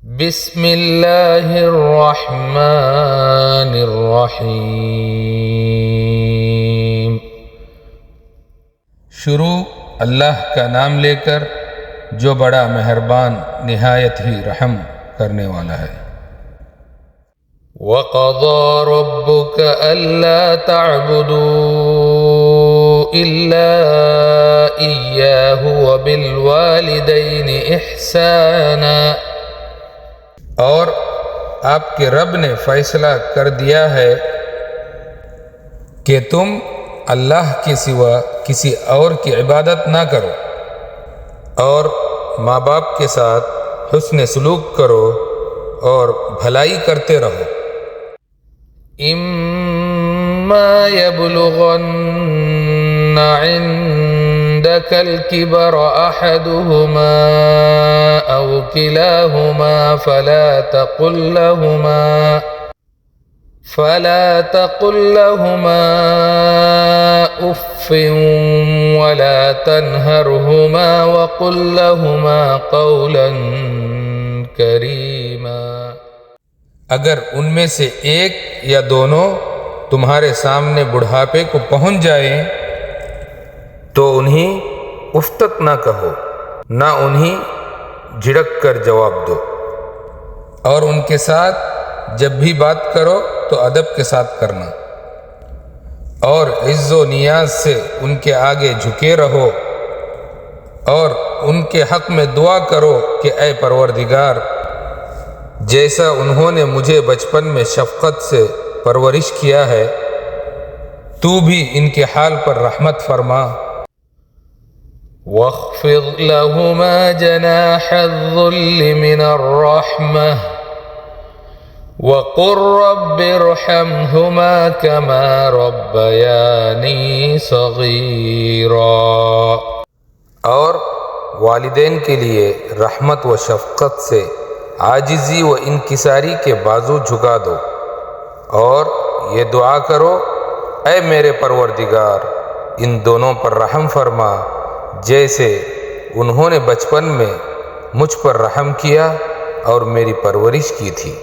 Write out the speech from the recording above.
بسم اللہ الرحمن الرحیم۔ شروع اللہ کا نام لے کر جو بڑا مہربان نہایت ہی رحم کرنے والا ہے۔ وَقَضَى رَبُّكَ أَلَّا تَعْبُدُوا إِلَّا إِيَّاهُ وَبِالْوَالِدَيْنِ إِحْسَانًا، اور آپ کے رب نے فیصلہ کر دیا ہے کہ تم اللہ کے سوا کسی اور کی عبادت نہ کرو، اور ماں باپ کے ساتھ حسن سلوک کرو اور بھلائی کرتے رہو۔ اِمَّا يَبْلُغَنَّ عِندَكَ الْكِبَرَ أَحَدُهُمَا أَوْ كِلَاهُمَا فَلَا تَقُل لَّهُمَا أُفٍّ وَلَا تَنْهَرْهُمَا وَقُل لَّهُمَا قَوْلًا كَرِيمًا۔ اگر ان میں سے ایک یا دونوں تمہارے سامنے بڑھاپے کو پہنچ جائیں تو انہیں اف تک نہ کہو، نہ انہیں جھڑک کر جواب دو، اور ان کے ساتھ جب بھی بات کرو تو ادب کے ساتھ کرنا، اور عز و نیاز سے ان کے آگے جھکے رہو، اور ان کے حق میں دعا کرو کہ اے پروردگار، جیسا انہوں نے مجھے بچپن میں شفقت سے پرورش کیا ہے تو بھی ان کے حال پر رحمت فرما۔ وَاخْفِضْ لَهُمَا جَنَاحَ الذُّلِّ مِنَ الرَّحْمَةِ وَقُلْ رَبِّ ارْحَمْهُمَا كَمَا رَبَّيَانِي صَغِيرًا، اور والدین کے لیے رحمت و شفقت سے عاجزی و انکساری کے بازو جھکا دو، اور یہ دعا کرو، اے میرے پروردگار، ان دونوں پر رحم فرما جیسے انہوں نے بچپن میں مجھ پر رحم کیا اور میری پرورش کی تھی۔